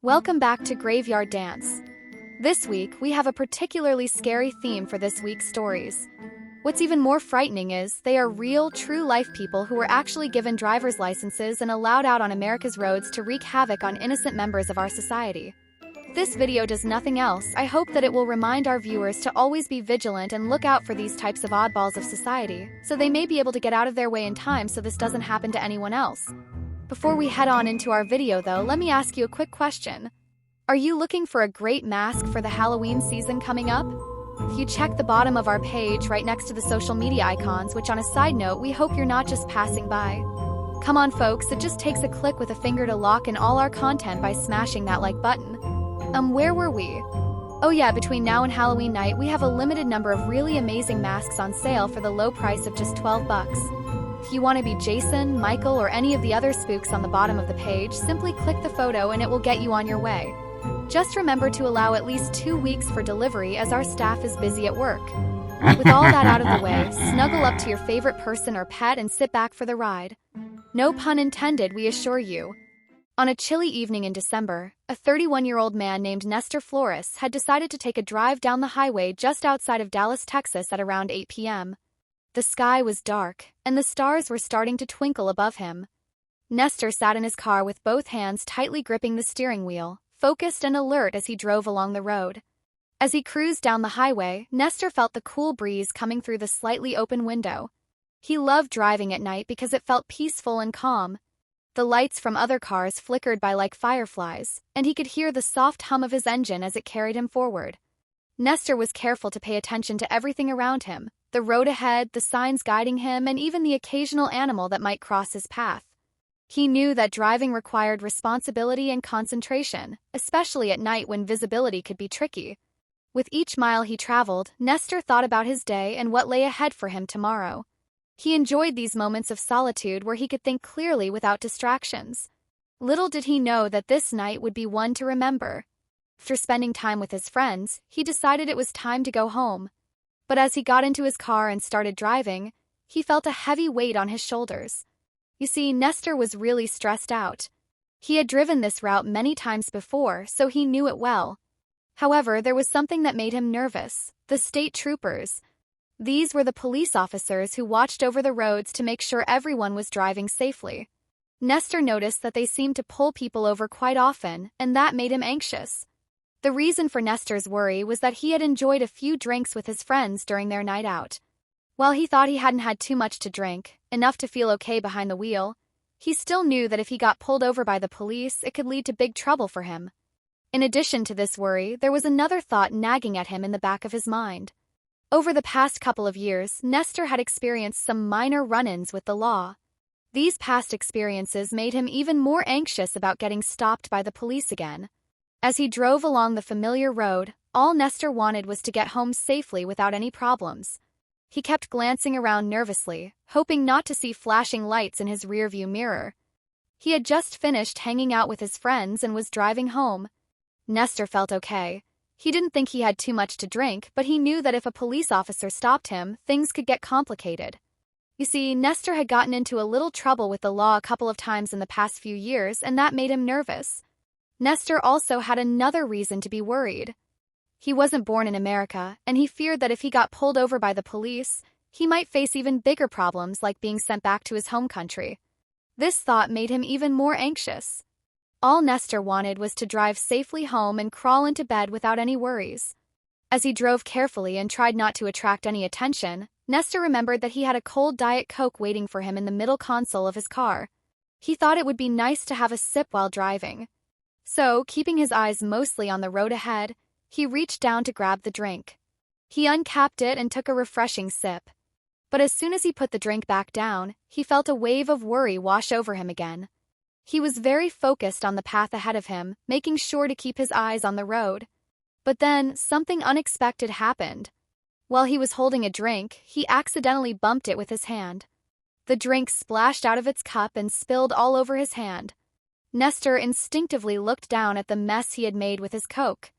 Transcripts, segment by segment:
Welcome back to Graveyard Dance. This week, we have a particularly scary theme for this week's stories. What's even more frightening is they are real, true-life people who were actually given driver's licenses and allowed out on America's roads to wreak havoc on innocent members of our society. If this video does nothing else, I hope that it will remind our viewers to always be vigilant and look out for these types of oddballs of society, so they may be able to get out of their way in time so this doesn't happen to anyone else. Before we head on into our video though, let me ask you a quick question. Are you looking for a great mask for the Halloween season coming up? If you check the bottom of our page right next to the social media icons, which on a side note, we hope you're not just passing by. Come on folks, it just takes a click with a finger to lock in all our content by smashing that like button. Where were we? Oh yeah, between now and Halloween night, we have a limited number of really amazing masks on sale for the low price of just $12. If you want to be Jason, Michael, or any of the other spooks on the bottom of the page, simply click the photo and it will get you on your way. Just remember to allow at least 2 weeks for delivery as our staff is busy at work. With all that out of the way, snuggle up to your favorite person or pet and sit back for the ride. No pun intended, we assure you. On a chilly evening in December, a 31-year-old man named Nestor Flores had decided to take a drive down the highway just outside of Dallas, Texas at around 8 p.m. The sky was dark, and the stars were starting to twinkle above him. Nestor sat in his car with both hands tightly gripping the steering wheel, focused and alert as he drove along the road. As he cruised down the highway, Nestor felt the cool breeze coming through the slightly open window. He loved driving at night because it felt peaceful and calm. The lights from other cars flickered by like fireflies, and he could hear the soft hum of his engine as it carried him forward. Nestor was careful to pay attention to everything around him. The road ahead, the signs guiding him, and even the occasional animal that might cross his path. He knew that driving required responsibility and concentration, especially at night when visibility could be tricky. With each mile he traveled, Nestor thought about his day and what lay ahead for him tomorrow. He enjoyed these moments of solitude where he could think clearly without distractions. Little did he know that this night would be one to remember. After spending time with his friends, he decided it was time to go home. But as he got into his car and started driving, he felt a heavy weight on his shoulders. You see, Nestor was really stressed out. He had driven this route many times before, so he knew it well. However, there was something that made him nervous: the state troopers. These were the police officers who watched over the roads to make sure everyone was driving safely. Nestor noticed that they seemed to pull people over quite often, and that made him anxious. The reason for Nestor's worry was that he had enjoyed a few drinks with his friends during their night out. While he thought he hadn't had too much to drink, enough to feel okay behind the wheel, he still knew that if he got pulled over by the police, it could lead to big trouble for him. In addition to this worry, there was another thought nagging at him in the back of his mind. Over the past couple of years, Nestor had experienced some minor run-ins with the law. These past experiences made him even more anxious about getting stopped by the police again. As he drove along the familiar road, all Nestor wanted was to get home safely without any problems. He kept glancing around nervously, hoping not to see flashing lights in his rearview mirror. He had just finished hanging out with his friends and was driving home. Nestor felt okay. He didn't think he had too much to drink, but he knew that if a police officer stopped him, things could get complicated. You see, Nestor had gotten into a little trouble with the law a couple of times in the past few years, and that made him nervous. Nestor also had another reason to be worried. He wasn't born in America, and he feared that if he got pulled over by the police, he might face even bigger problems like being sent back to his home country. This thought made him even more anxious. All Nestor wanted was to drive safely home and crawl into bed without any worries. As he drove carefully and tried not to attract any attention, Nestor remembered that he had a cold Diet Coke waiting for him in the middle console of his car. He thought it would be nice to have a sip while driving. So, keeping his eyes mostly on the road ahead, he reached down to grab the drink. He uncapped it and took a refreshing sip. But as soon as he put the drink back down, he felt a wave of worry wash over him again. He was very focused on the path ahead of him, making sure to keep his eyes on the road. But then, something unexpected happened. While he was holding a drink, he accidentally bumped it with his hand. The drink splashed out of its cup and spilled all over his hand. Nestor instinctively looked down at the mess he had made with his Coke.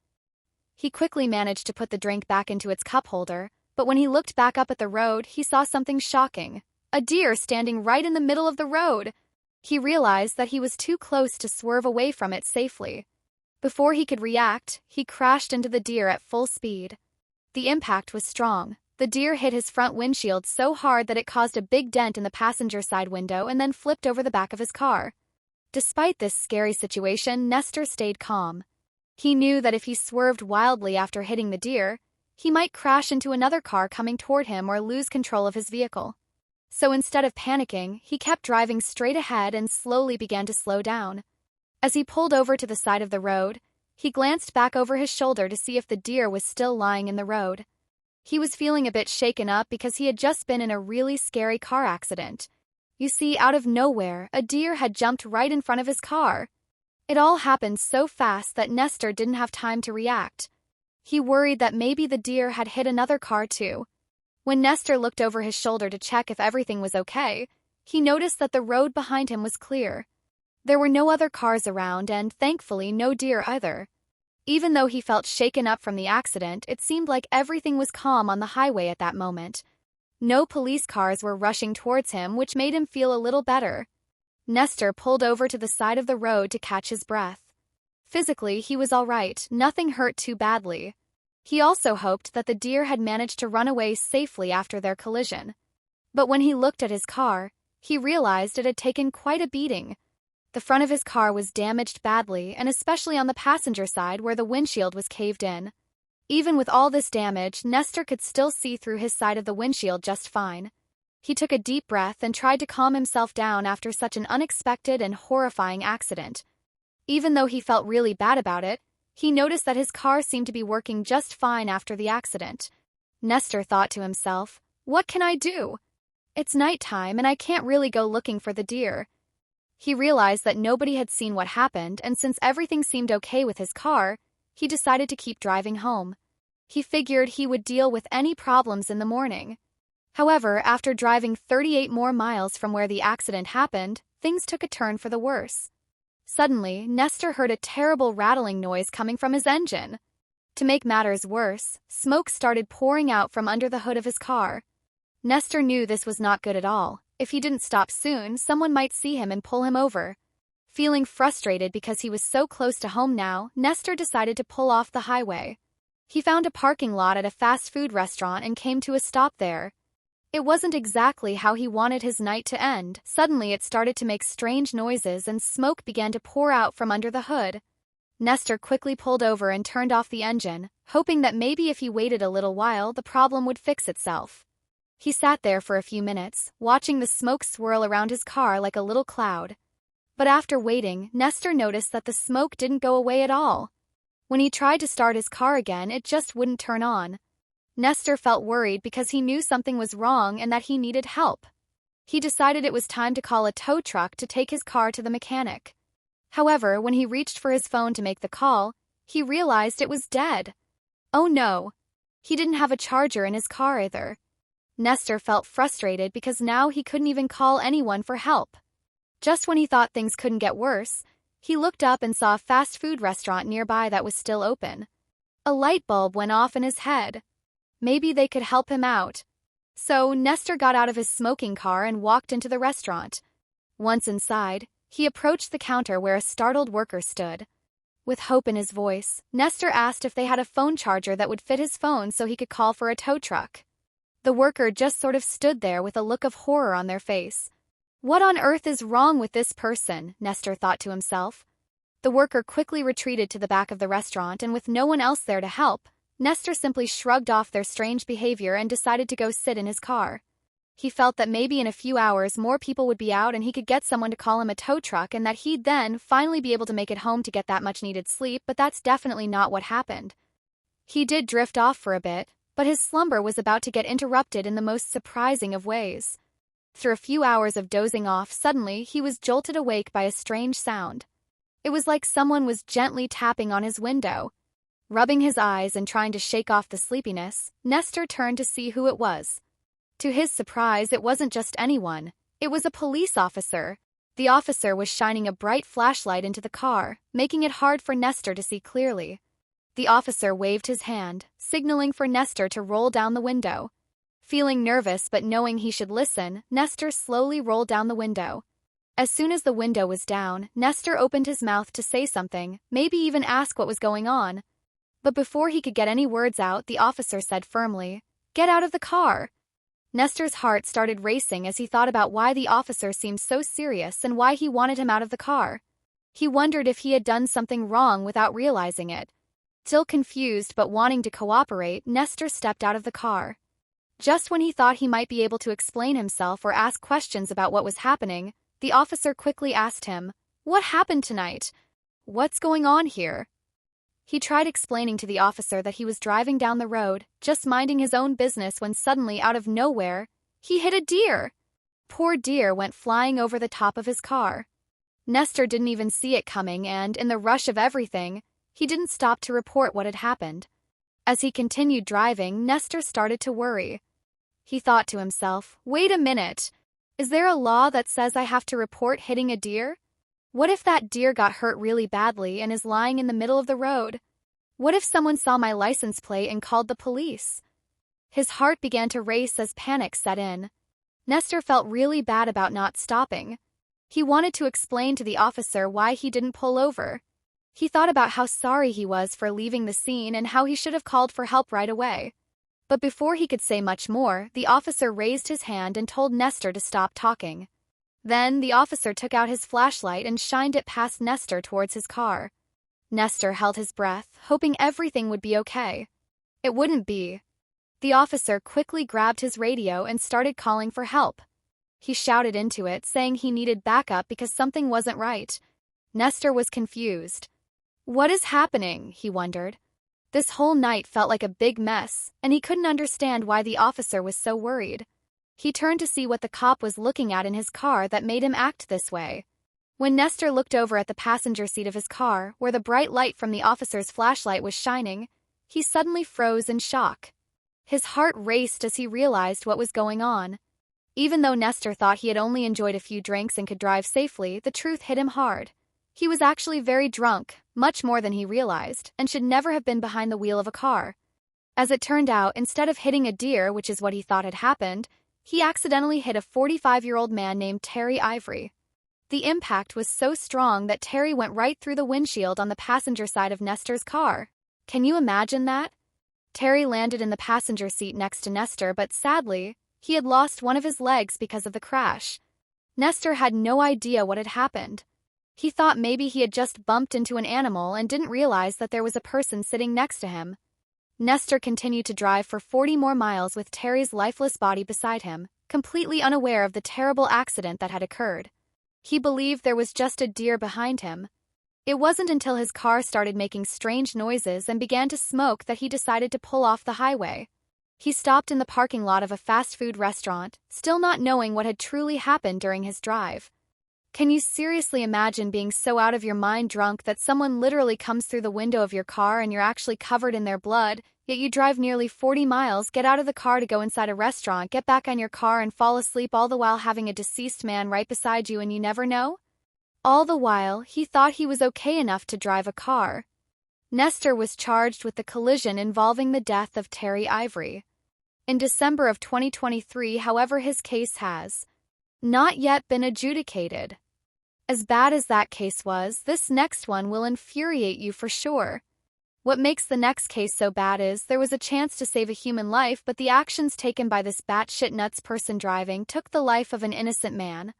He quickly managed to put the drink back into its cup holder, but when he looked back up at the road, he saw something shocking: a deer standing right in the middle of the road. He realized that he was too close to swerve away from it safely. Before he could react, he crashed into the deer at full speed. The impact was strong. The deer hit his front windshield so hard that it caused a big dent in the passenger side window and then flipped over the back of his car. Despite this scary situation, Nestor stayed calm. He knew that if he swerved wildly after hitting the deer, he might crash into another car coming toward him or lose control of his vehicle. So instead of panicking, he kept driving straight ahead and slowly began to slow down. As he pulled over to the side of the road, he glanced back over his shoulder to see if the deer was still lying in the road. He was feeling a bit shaken up because he had just been in a really scary car accident. You see, out of nowhere, a deer had jumped right in front of his car. It all happened so fast that Nestor didn't have time to react. He worried that maybe the deer had hit another car too. When Nestor looked over his shoulder to check if everything was okay, he noticed that the road behind him was clear. There were no other cars around and, thankfully, no deer either. Even though he felt shaken up from the accident, it seemed like everything was calm on the highway at that moment. No police cars were rushing towards him, which made him feel a little better. Nestor pulled over to the side of the road to catch his breath. Physically, he was all right, nothing hurt too badly. He also hoped that the deer had managed to run away safely after their collision. But when he looked at his car, he realized it had taken quite a beating. The front of his car was damaged badly, and especially on the passenger side where the windshield was caved in. Even with all this damage, Nestor could still see through his side of the windshield just fine. He took a deep breath and tried to calm himself down after such an unexpected and horrifying accident. Even though he felt really bad about it, he noticed that his car seemed to be working just fine after the accident. Nestor thought to himself, "What can I do? It's nighttime and I can't really go looking for the deer." He realized that nobody had seen what happened, and since everything seemed okay with his car, he decided to keep driving home. He figured he would deal with any problems in the morning. However, after driving 38 more miles from where the accident happened, things took a turn for the worse. Suddenly, Nestor heard a terrible rattling noise coming from his engine. To make matters worse, smoke started pouring out from under the hood of his car. Nestor knew this was not good at all. If he didn't stop soon, someone might see him and pull him over. Feeling frustrated because he was so close to home now, Nestor decided to pull off the highway. He found a parking lot at a fast food restaurant and came to a stop there. It wasn't exactly how he wanted his night to end. Suddenly it started to make strange noises and smoke began to pour out from under the hood. Nestor quickly pulled over and turned off the engine, hoping that maybe if he waited a little while, the problem would fix itself. He sat there for a few minutes, watching the smoke swirl around his car like a little cloud. But after waiting, Nestor noticed that the smoke didn't go away at all. When he tried to start his car again, it just wouldn't turn on. Nestor felt worried because he knew something was wrong and that he needed help. He decided it was time to call a tow truck to take his car to the mechanic. However, when he reached for his phone to make the call, he realized it was dead. Oh no! He didn't have a charger in his car either. Nestor felt frustrated because now he couldn't even call anyone for help. Just when he thought things couldn't get worse, he looked up and saw a fast food restaurant nearby that was still open. A light bulb went off in his head. Maybe they could help him out. So Nestor got out of his smoking car and walked into the restaurant. Once inside, he approached the counter where a startled worker stood. With hope in his voice, Nestor asked if they had a phone charger that would fit his phone so he could call for a tow truck. The worker just sort of stood there with a look of horror on their face. What on earth is wrong with this person? Nestor thought to himself. The worker quickly retreated to the back of the restaurant, and with no one else there to help, Nestor simply shrugged off their strange behavior and decided to go sit in his car. He felt that maybe in a few hours more people would be out and he could get someone to call him a tow truck and that he'd then finally be able to make it home to get that much needed sleep, but that's definitely not what happened. He did drift off for a bit, but his slumber was about to get interrupted in the most surprising of ways. Through a few hours of dozing off, suddenly he was jolted awake by a strange sound. It was like someone was gently tapping on his window. Rubbing his eyes and trying to shake off the sleepiness, Nestor turned to see who it was. To his surprise, it wasn't just anyone. It was a police officer. The officer was shining a bright flashlight into the car, making it hard for Nestor to see clearly. The officer waved his hand, signaling for Nestor to roll down the window. Feeling nervous but knowing he should listen, Nestor slowly rolled down the window. As soon as the window was down, Nestor opened his mouth to say something, maybe even ask what was going on. But before he could get any words out, the officer said firmly, "Get out of the car." Nestor's heart started racing as he thought about why the officer seemed so serious and why he wanted him out of the car. He wondered if he had done something wrong without realizing it. Still confused but wanting to cooperate, Nestor stepped out of the car. Just when he thought he might be able to explain himself or ask questions about what was happening, the officer quickly asked him, "What happened tonight? What's going on here?" He tried explaining to the officer that he was driving down the road, just minding his own business when suddenly, out of nowhere, he hit a deer. Poor deer went flying over the top of his car. Nestor didn't even see it coming and, in the rush of everything, he didn't stop to report what had happened. As he continued driving, Nestor started to worry. He thought to himself, "Wait a minute. Is there a law that says I have to report hitting a deer? What if that deer got hurt really badly and is lying in the middle of the road? What if someone saw my license plate and called the police?" His heart began to race as panic set in. Nestor felt really bad about not stopping. He wanted to explain to the officer why he didn't pull over. He thought about how sorry he was for leaving the scene and how he should have called for help right away. But before he could say much more, the officer raised his hand and told Nestor to stop talking. Then, the officer took out his flashlight and shined it past Nestor towards his car. Nestor held his breath, hoping everything would be okay. It wouldn't be. The officer quickly grabbed his radio and started calling for help. He shouted into it, saying he needed backup because something wasn't right. Nestor was confused. What is happening? He wondered. This whole night felt like a big mess, and he couldn't understand why the officer was so worried. He turned to see what the cop was looking at in his car that made him act this way. When Nestor looked over at the passenger seat of his car, where the bright light from the officer's flashlight was shining, he suddenly froze in shock. His heart raced as he realized what was going on. Even though Nestor thought he had only enjoyed a few drinks and could drive safely, the truth hit him hard. He was actually very drunk, much more than he realized, and should never have been behind the wheel of a car. As it turned out, instead of hitting a deer, which is what he thought had happened, he accidentally hit a 45-year-old man named Terry Ivory. The impact was so strong that Terry went right through the windshield on the passenger side of Nestor's car. Can you imagine that? Terry landed in the passenger seat next to Nestor, but sadly, he had lost one of his legs because of the crash. Nestor had no idea what had happened. He thought maybe he had just bumped into an animal and didn't realize that there was a person sitting next to him. Nestor continued to drive for 40 more miles with Terry's lifeless body beside him, completely unaware of the terrible accident that had occurred. He believed there was just a deer behind him. It wasn't until his car started making strange noises and began to smoke that he decided to pull off the highway. He stopped in the parking lot of a fast food restaurant, still not knowing what had truly happened during his drive. Can you seriously imagine being so out of your mind drunk that someone literally comes through the window of your car and you're actually covered in their blood, yet you drive nearly 40 miles, get out of the car to go inside a restaurant, get back on your car and fall asleep, all the while having a deceased man right beside you and you never know? All the while, he thought he was okay enough to drive a car. Nestor was charged with the collision involving the death of Terry Ivory. In December of 2023, however, his case has not yet been adjudicated. As bad as that case was, this next one will infuriate you for sure. What makes the next case so bad is there was a chance to save a human life, but the actions taken by this batshit nuts person driving took the life of an innocent man.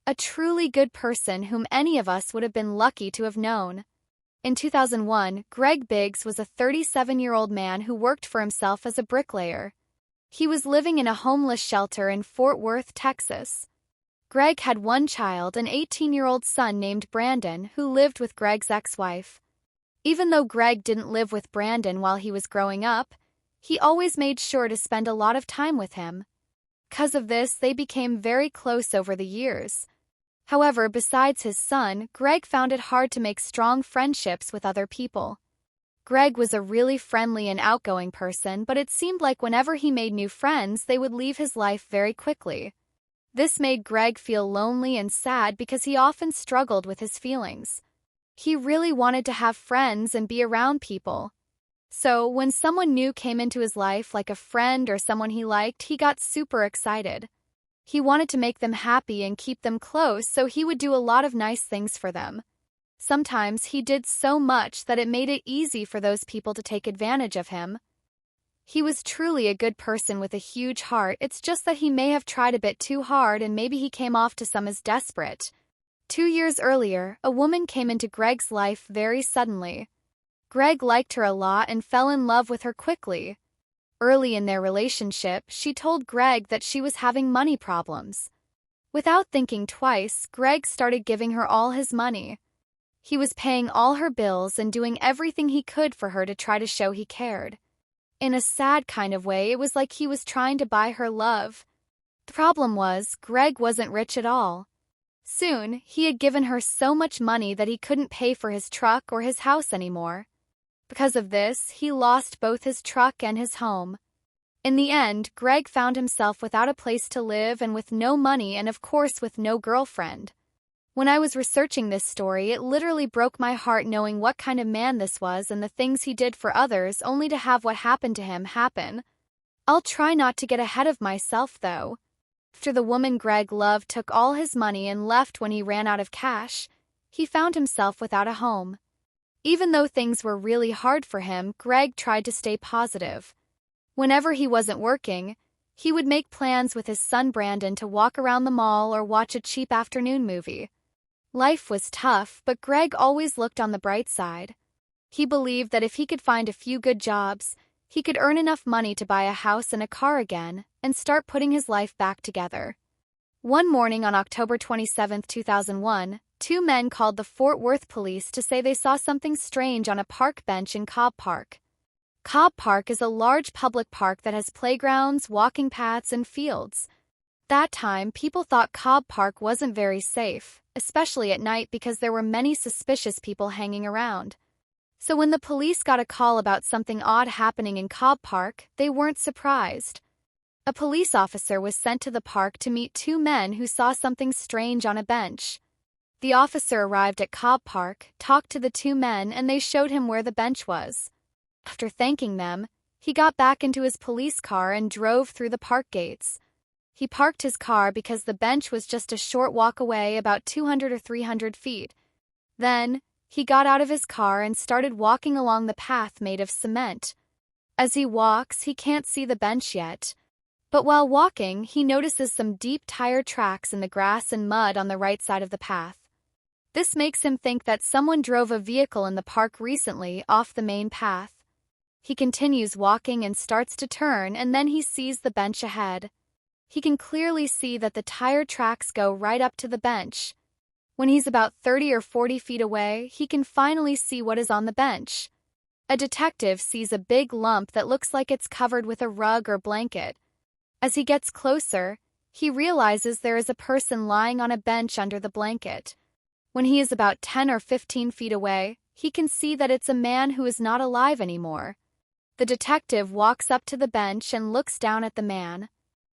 A truly good person whom any of us would have been lucky to have known. In 2001, Greg Biggs was a 37-year-old man who worked for himself as a bricklayer. He was living in a homeless shelter in Fort Worth, Texas. Greg had one child, an 18-year-old son named Brandon, who lived with Greg's ex-wife. Even though Greg didn't live with Brandon while he was growing up, he always made sure to spend a lot of time with him. Because of this, they became very close over the years. However, besides his son, Greg found it hard to make strong friendships with other people. Greg was a really friendly and outgoing person, but it seemed like whenever he made new friends, they would leave his life very quickly. This made Greg feel lonely and sad because he often struggled with his feelings. He really wanted to have friends and be around people. So, when someone new came into his life, like a friend or someone he liked, he got super excited. He wanted to make them happy and keep them close, so he would do a lot of nice things for them. Sometimes he did so much that it made it easy for those people to take advantage of him. He was truly a good person with a huge heart. It's just that he may have tried a bit too hard and maybe he came off to some as desperate. 2 years earlier, a woman came into Greg's life very suddenly. Greg liked her a lot and fell in love with her quickly. Early in their relationship, she told Greg that she was having money problems. Without thinking twice, Greg started giving her all his money. He was paying all her bills and doing everything he could for her to try to show he cared. In a sad kind of way, it was like he was trying to buy her love. The problem was, Greg wasn't rich at all. Soon, he had given her so much money that he couldn't pay for his truck or his house anymore. Because of this, he lost both his truck and his home. In the end, Greg found himself without a place to live and with no money and of course with no girlfriend. When I was researching this story, it literally broke my heart knowing what kind of man this was and the things he did for others only to have what happened to him happen. I'll try not to get ahead of myself though. After the woman Greg loved took all his money and left when he ran out of cash, he found himself without a home. Even though things were really hard for him, Greg tried to stay positive. Whenever he wasn't working, he would make plans with his son Brandon to walk around the mall or watch a cheap afternoon movie. Life was tough, but Greg always looked on the bright side. He believed that if he could find a few good jobs, he could earn enough money to buy a house and a car again and start putting his life back together. One morning on October 27, 2001, two men called the Fort Worth police to say they saw something strange on a park bench in Cobb Park. Cobb Park is a large public park that has playgrounds, walking paths, and fields. That time, people thought Cobb Park wasn't very safe, especially at night because there were many suspicious people hanging around. So when the police got a call about something odd happening in Cobb Park, they weren't surprised. A police officer was sent to the park to meet two men who saw something strange on a bench. The officer arrived at Cobb Park, talked to the two men, and they showed him where the bench was. After thanking them, he got back into his police car and drove through the park gates. He parked his car because the bench was just a short walk away, about 200 or 300 feet. Then, he got out of his car and started walking along the path made of cement. As he walks, he can't see the bench yet. But while walking, he notices some deep tire tracks in the grass and mud on the right side of the path. This makes him think that someone drove a vehicle in the park recently off the main path. He continues walking and starts to turn, and then he sees the bench ahead. He can clearly see that the tire tracks go right up to the bench. When he's about 30 or 40 feet away, he can finally see what is on the bench. A detective sees a big lump that looks like it's covered with a rug or blanket. As he gets closer, he realizes there is a person lying on a bench under the blanket. When he is about 10 or 15 feet away, he can see that it's a man who is not alive anymore. The detective walks up to the bench and looks down at the man.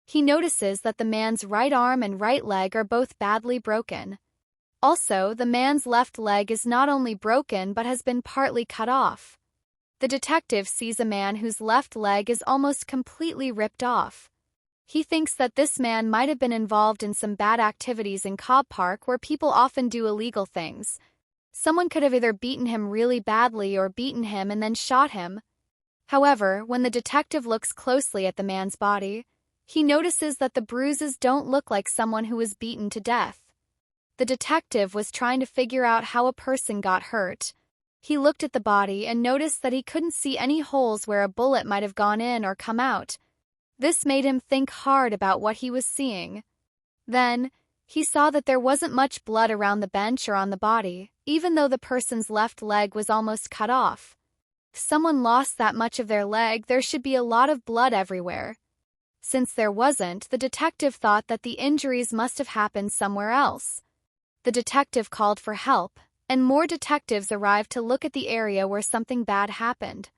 He notices that the man's right arm and right leg are both badly broken. Also, the man's left leg is not only broken but has been partly cut off. The detective sees a man whose left leg is almost completely ripped off. He thinks that this man might have been involved in some bad activities in Cobb Park where people often do illegal things. Someone could have either beaten him really badly or beaten him and then shot him. However, when the detective looks closely at the man's body, he notices that the bruises don't look like someone who was beaten to death. The detective was trying to figure out how a person got hurt. He looked at the body and noticed that he couldn't see any holes where a bullet might have gone in or come out. This made him think hard about what he was seeing. Then, he saw that there wasn't much blood around the bench or on the body, even though the person's left leg was almost cut off. If someone lost that much of their leg, there should be a lot of blood everywhere. Since there wasn't, the detective thought that the injuries must have happened somewhere else. The detective called for help, and more detectives arrived to look at the area where something bad happened.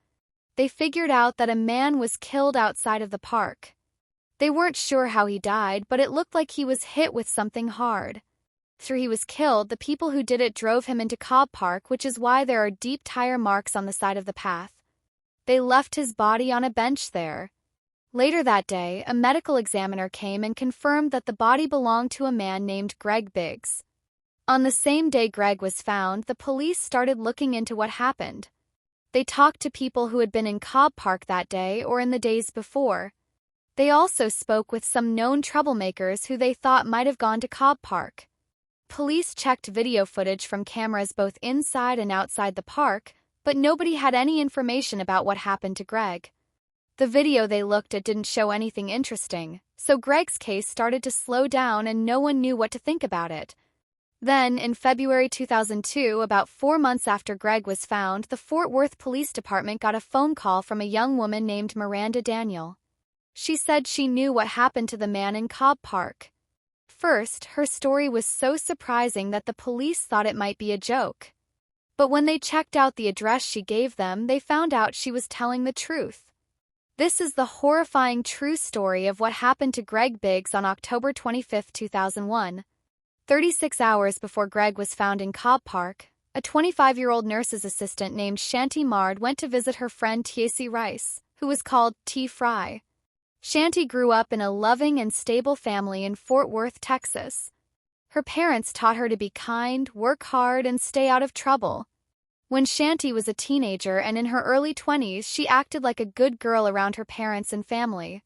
They figured out that a man was killed outside of the park. They weren't sure how he died, but it looked like he was hit with something hard. After he was killed, the people who did it drove him into Cobb Park, which is why there are deep tire marks on the side of the path. They left his body on a bench there. Later that day, a medical examiner came and confirmed that the body belonged to a man named Greg Biggs. On the same day Greg was found, the police started looking into what happened. They talked to people who had been in Cobb Park that day or in the days before. They also spoke with some known troublemakers who they thought might have gone to Cobb Park. Police checked video footage from cameras both inside and outside the park, but nobody had any information about what happened to Greg. The video they looked at didn't show anything interesting, so Greg's case started to slow down and no one knew what to think about it. Then, in February 2002, about 4 months after Greg was found, the Fort Worth Police Department got a phone call from a young woman named Miranda Daniel. She said she knew what happened to the man in Cobb Park. First, her story was so surprising that the police thought it might be a joke. But when they checked out the address she gave them, they found out she was telling the truth. This is the horrifying true story of what happened to Greg Biggs on October 25, 2001. 36 hours before Greg was found in Cobb Park, a 25-year-old nurse's assistant named Shanti Mard went to visit her friend Tiesi Rice, who was called T. Fry. Shanti grew up in a loving and stable family in Fort Worth, Texas. Her parents taught her to be kind, work hard, and stay out of trouble. When Shanti was a teenager and in her early 20s, she acted like a good girl around her parents and family.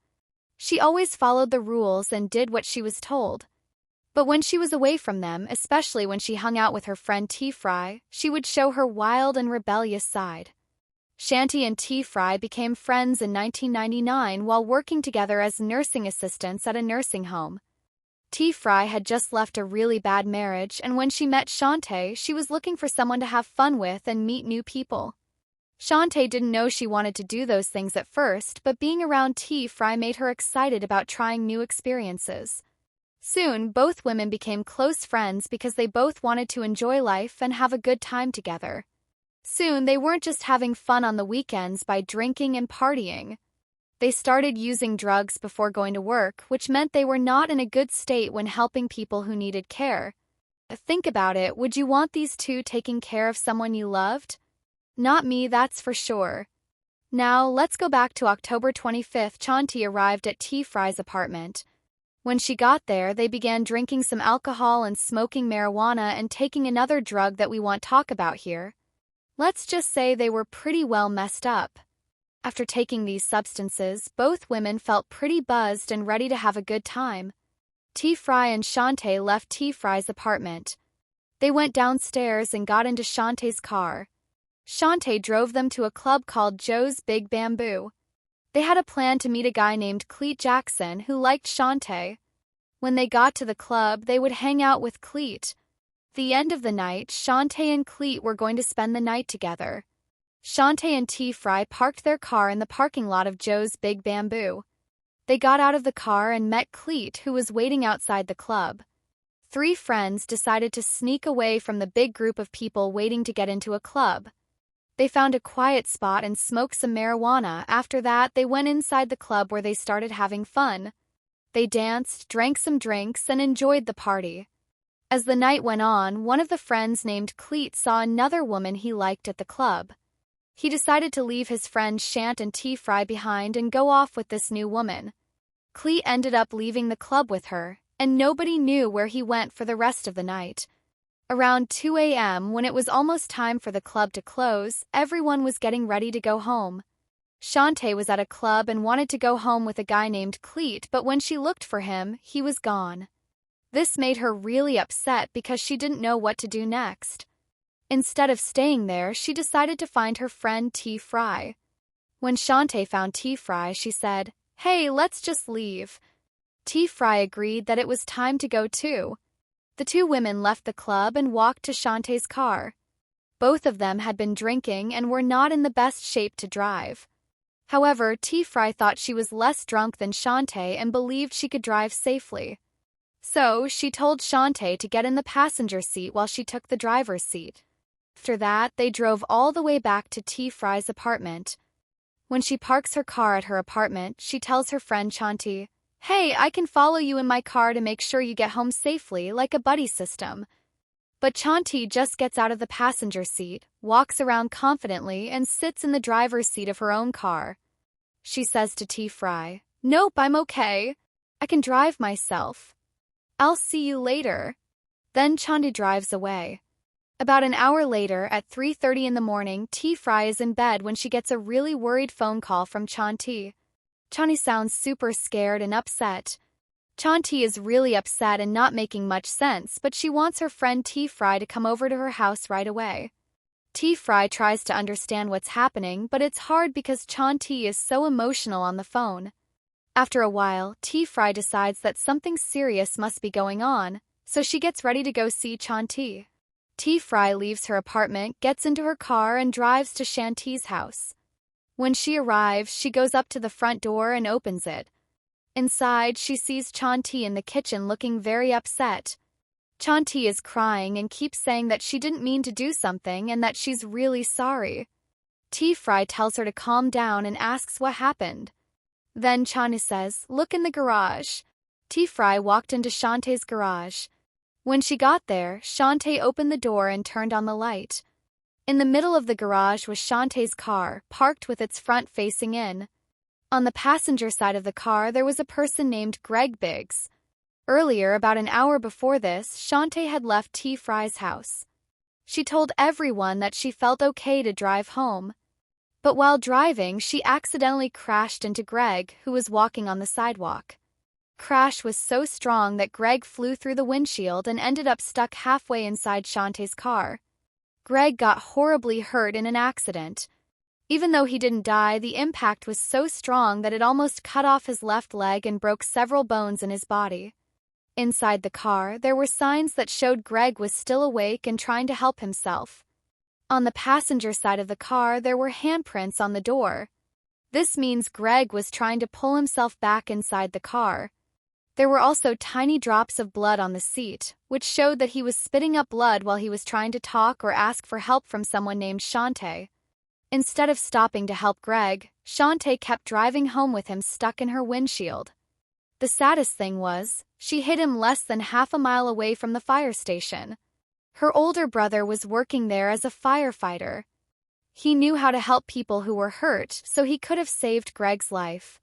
She always followed the rules and did what she was told. But when she was away from them, especially when she hung out with her friend T. Fry, she would show her wild and rebellious side. Shanti and T. Fry became friends in 1999 while working together as nursing assistants at a nursing home. T. Fry had just left a really bad marriage, and when she met Shantae, she was looking for someone to have fun with and meet new people. Shantae didn't know she wanted to do those things at first, but being around T. Fry made her excited about trying new experiences. Soon, both women became close friends because they both wanted to enjoy life and have a good time together. Soon, they weren't just having fun on the weekends by drinking and partying. They started using drugs before going to work, which meant they were not in a good state when helping people who needed care. Think about it, would you want these two taking care of someone you loved? Not me, that's for sure. Now, let's go back to October 25th. Shanti arrived at T. Fry's apartment. When she got there, they began drinking some alcohol and smoking marijuana and taking another drug that we won't talk about here. Let's just say they were pretty well messed up. After taking these substances, both women felt pretty buzzed and ready to have a good time. T. Fry and Shantae left T. Fry's apartment. They went downstairs and got into Shantae's car. Shantae drove them to a club called Joe's Big Bamboo. They had a plan to meet a guy named Cleet Jackson who liked Shantae. When they got to the club, they would hang out with Cleet. The end of the night, Shantae and Cleet were going to spend the night together. Shantae and T. Fry parked their car in the parking lot of Joe's Big Bamboo. They got out of the car and met Cleet, who was waiting outside the club. Three friends decided to sneak away from the big group of people waiting to get into a club. They found a quiet spot and smoked some marijuana. After that, they went inside the club where they started having fun. They danced, drank some drinks, and enjoyed the party. As the night went on, one of the friends named Cleet saw another woman he liked at the club. He decided to leave his friends Shant and T. Fry behind and go off with this new woman. Cleet ended up leaving the club with her, and nobody knew where he went for the rest of the night. Around 2 a.m., when it was almost time for the club to close, everyone was getting ready to go home. Shantae was at a club and wanted to go home with a guy named Cleet, but when she looked for him, he was gone. This made her really upset because she didn't know what to do next. Instead of staying there, she decided to find her friend T. Fry. When Shantae found T. Fry, she said, "Hey, let's just leave." T. Fry agreed that it was time to go too. The two women left the club and walked to Shantae's car. Both of them had been drinking and were not in the best shape to drive. However, T. Fry thought she was less drunk than Shantae and believed she could drive safely. So, she told Shantae to get in the passenger seat while she took the driver's seat. After that, they drove all the way back to T. Fry's apartment. When she parks her car at her apartment, she tells her friend Shanti, "Hey, I can follow you in my car to make sure you get home safely, like a buddy system." But Shanti just gets out of the passenger seat, walks around confidently, and sits in the driver's seat of her own car. She says to T. Fry, Nope, I'm okay. I can drive myself. I'll see you later. Then Chandi drives away. About an hour later, at 3:30 in the morning, T-Fry is in bed when she gets a really worried phone call from Chanti. Chani sounds super scared and upset. Chanti is really upset and not making much sense, but she wants her friend T-Fry to come over to her house right away. T-Fry tries to understand what's happening, but it's hard because Chanti is so emotional on the phone. After a while, T-Fry decides that something serious must be going on, so she gets ready to go see Chanti. T-Fry leaves her apartment, gets into her car, and drives to Shanti's house. When she arrives, she goes up to the front door and opens it. Inside, she sees Chanti in the kitchen looking very upset. Chanti is crying and keeps saying that she didn't mean to do something and that she's really sorry. T-Fry tells her to calm down and asks what happened. Then Chanti says, "Look in the garage." T-Fry walked into Shantae's garage. When she got there, Shantae opened the door and turned on the light. In the middle of the garage was Shantae's car, parked with its front facing in. On the passenger side of the car, there was a person named Greg Biggs. Earlier, about an hour before this, Shantae had left T-Fry's house. She told everyone that she felt okay to drive home. But while driving, she accidentally crashed into Greg, who was walking on the sidewalk. Crash was so strong that Greg flew through the windshield and ended up stuck halfway inside Shantae's car. Greg got horribly hurt in an accident. Even though he didn't die, the impact was so strong that it almost cut off his left leg and broke several bones in his body. Inside the car, there were signs that showed Greg was still awake and trying to help himself. On the passenger side of the car, there were handprints on the door. This means Greg was trying to pull himself back inside the car. There were also tiny drops of blood on the seat, which showed that he was spitting up blood while he was trying to talk or ask for help from someone named Shantae. Instead of stopping to help Greg, Shantae kept driving home with him stuck in her windshield. The saddest thing was, she hit him less than half a mile away from the fire station. Her older brother was working there as a firefighter. He knew how to help people who were hurt, so he could have saved Greg's life.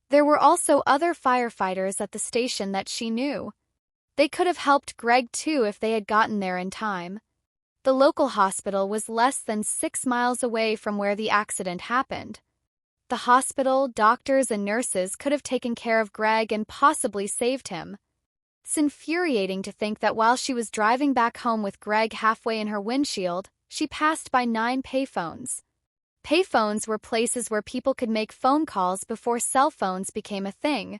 There were also other firefighters at the station that she knew. They could have helped Greg too if they had gotten there in time. The local hospital was less than 6 miles away from where the accident happened. The hospital, doctors, and nurses could have taken care of Greg and possibly saved him. It's infuriating to think that while she was driving back home with Greg halfway in her windshield, she passed by 9 payphones. Payphones were places where people could make phone calls before cell phones became a thing.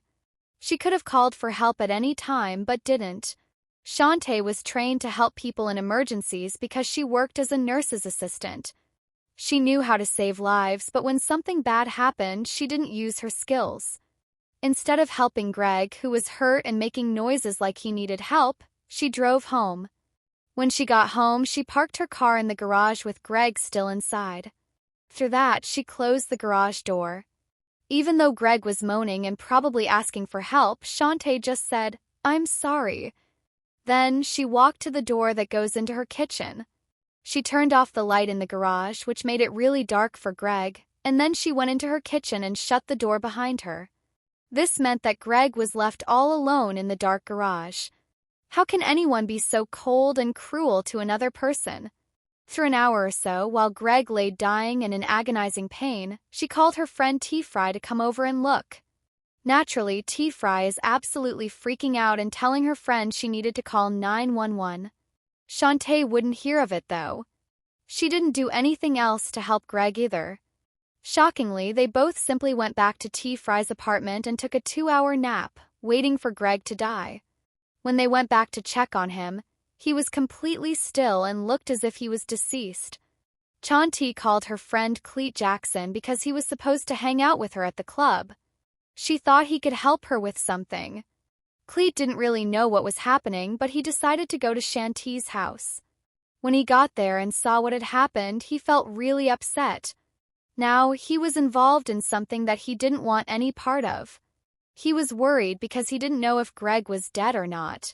She could have called for help at any time but didn't. Shantae was trained to help people in emergencies because she worked as a nurse's assistant. She knew how to save lives, but when something bad happened, she didn't use her skills. Instead of helping Greg, who was hurt and making noises like he needed help, she drove home. When she got home, she parked her car in the garage with Greg still inside. After that, she closed the garage door. Even though Greg was moaning and probably asking for help, Shantae just said, "I'm sorry." Then she walked to the door that goes into her kitchen. She turned off the light in the garage, which made it really dark for Greg, and then she went into her kitchen and shut the door behind her. This meant that Greg was left all alone in the dark garage. How can anyone be so cold and cruel to another person? For an hour or so, while Greg lay dying and in agonizing pain, she called her friend T-Fry to come over and look. Naturally, T-Fry is absolutely freaking out and telling her friend she needed to call 911. Shantae wouldn't hear of it, though. She didn't do anything else to help Greg either. Shockingly, they both simply went back to T-Fry's apartment and took a 2-hour nap, waiting for Greg to die. When they went back to check on him, he was completely still and looked as if he was deceased. Chanti called her friend Cleet Jackson because he was supposed to hang out with her at the club. She thought he could help her with something. Cleet didn't really know what was happening, but he decided to go to Shanti's house. When he got there and saw what had happened, he felt really upset. Now, he was involved in something that he didn't want any part of. He was worried because he didn't know if Greg was dead or not.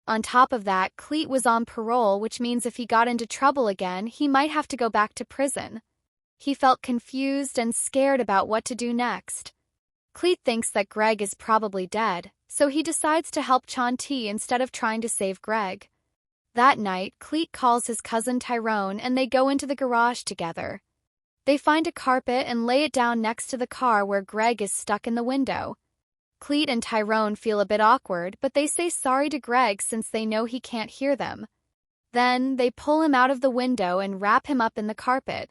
On top of that, Cleet was on parole, which means if he got into trouble again, he might have to go back to prison. He felt confused and scared about what to do next. Cleet thinks that Greg is probably dead, so he decides to help Chanti instead of trying to save Greg. That night, Cleet calls his cousin Tyrone and they go into the garage together. They find a carpet and lay it down next to the car where Greg is stuck in the window. Cleet and Tyrone feel a bit awkward, but they say sorry to Greg since they know he can't hear them. Then, they pull him out of the window and wrap him up in the carpet.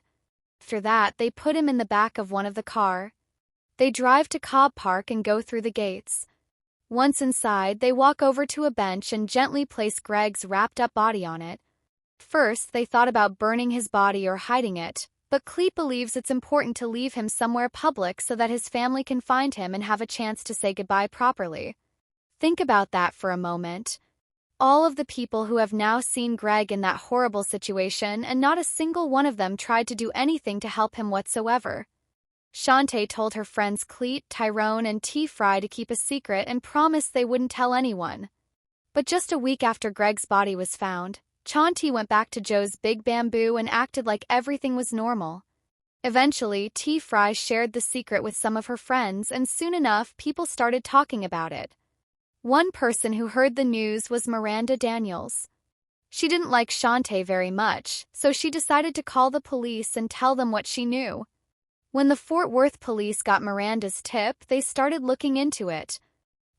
After that, they put him in the back of one of the car. They drive to Cobb Park and go through the gates. Once inside, they walk over to a bench and gently place Greg's wrapped-up body on it. First, they thought about burning his body or hiding it, but Cleet believes it's important to leave him somewhere public so that his family can find him and have a chance to say goodbye properly. Think about that for a moment. All of the people who have now seen Greg in that horrible situation, and not a single one of them tried to do anything to help him whatsoever. Chanti told her friends Cleet, Tyrone, and T-Fry to keep a secret and promised they wouldn't tell anyone. But just a week after Greg's body was found, Chanti went back to Joe's Big Bamboo and acted like everything was normal. Eventually, T-Fry shared the secret with some of her friends, and soon enough, people started talking about it. One person who heard the news was Miranda Daniels. She didn't like Chanti very much, so she decided to call the police and tell them what she knew. When the Fort Worth police got Miranda's tip, they started looking into it.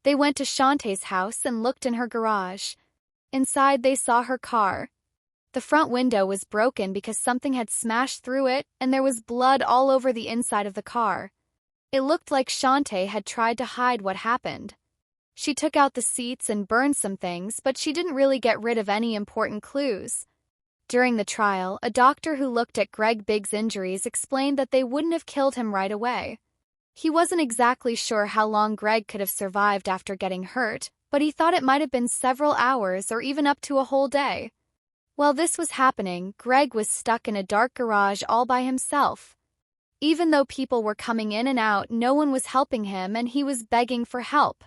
They went to Chanti's house and looked in her garage. Inside, they saw her car. The front window was broken because something had smashed through it, and there was blood all over the inside of the car. It looked like Chanti had tried to hide what happened. She took out the seats and burned some things, but she didn't really get rid of any important clues. During the trial, a doctor who looked at Greg Biggs' injuries explained that they wouldn't have killed him right away. He wasn't exactly sure how long Greg could have survived after getting hurt, but he thought it might have been several hours or even up to a whole day. While this was happening, Greg was stuck in a dark garage all by himself. Even though people were coming in and out, no one was helping him and he was begging for help.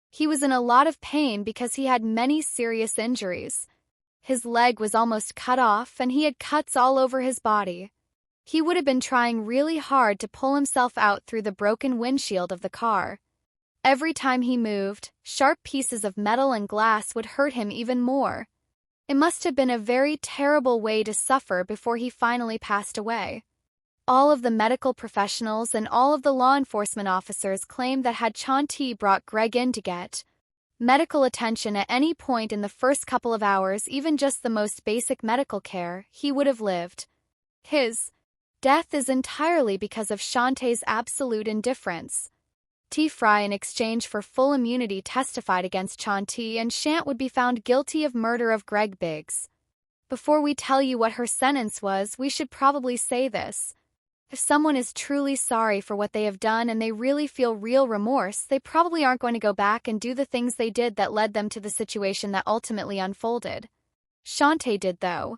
He was in a lot of pain because he had many serious injuries. His leg was almost cut off and he had cuts all over his body. He would have been trying really hard to pull himself out through the broken windshield of the car. Every time he moved, sharp pieces of metal and glass would hurt him even more. It must have been a very terrible way to suffer before he finally passed away. All of the medical professionals and all of the law enforcement officers claimed that had Chanti brought Greg in to get medical attention at any point in the first couple of hours, even just the most basic medical care, he would have lived. His death is entirely because of Chanti's absolute indifference. T-Fry, in exchange for full immunity, testified against Chanti, and Shant would be found guilty of murder of Greg Biggs. Before we tell you what her sentence was, we should probably say this. If someone is truly sorry for what they have done and they really feel real remorse, they probably aren't going to go back and do the things they did that led them to the situation that ultimately unfolded. Chanti did, though.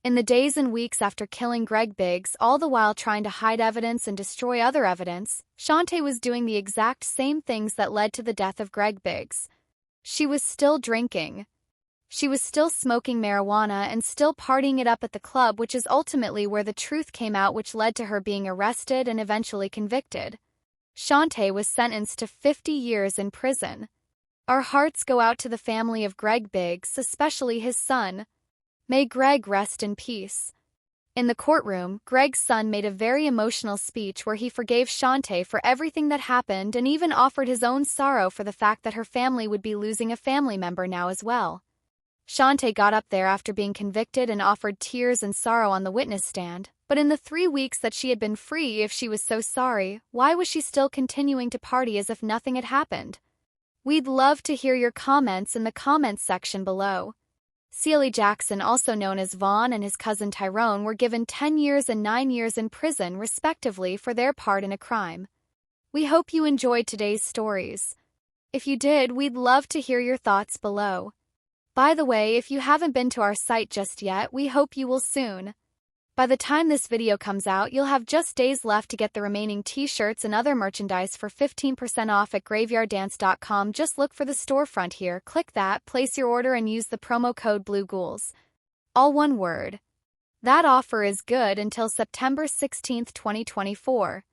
In the days and weeks after killing Greg Biggs, all the while trying to hide evidence and destroy other evidence, Chanti was doing the exact same things that led to the death of Greg Biggs. She was still drinking. She was still smoking marijuana and still partying it up at the club, which is ultimately where the truth came out, which led to her being arrested and eventually convicted. Chanti was sentenced to 50 years in prison. Our hearts go out to the family of Greg Biggs, especially his son. May Greg rest in peace. In the courtroom, Greg's son made a very emotional speech where he forgave Chanti for everything that happened and even offered his own sorrow for the fact that her family would be losing a family member now as well. Chanti got up there after being convicted and offered tears and sorrow on the witness stand, but in the 3 weeks that she had been free, if she was so sorry, why was she still continuing to party as if nothing had happened? We'd love to hear your comments in the comments section below. Celie Jackson, also known as Vaughn, and his cousin Tyrone were given 10 years and 9 years in prison, respectively, for their part in a crime. We hope you enjoyed today's stories. If you did, we'd love to hear your thoughts below. By the way, if you haven't been to our site just yet, we hope you will soon. By the time this video comes out, you'll have just days left to get the remaining t-shirts and other merchandise for 15% off at graveyarddance.com. Just look for the storefront here, click that, place your order, and use the promo code BLUEGHOULS. All one word. That offer is good until September 16, 2024.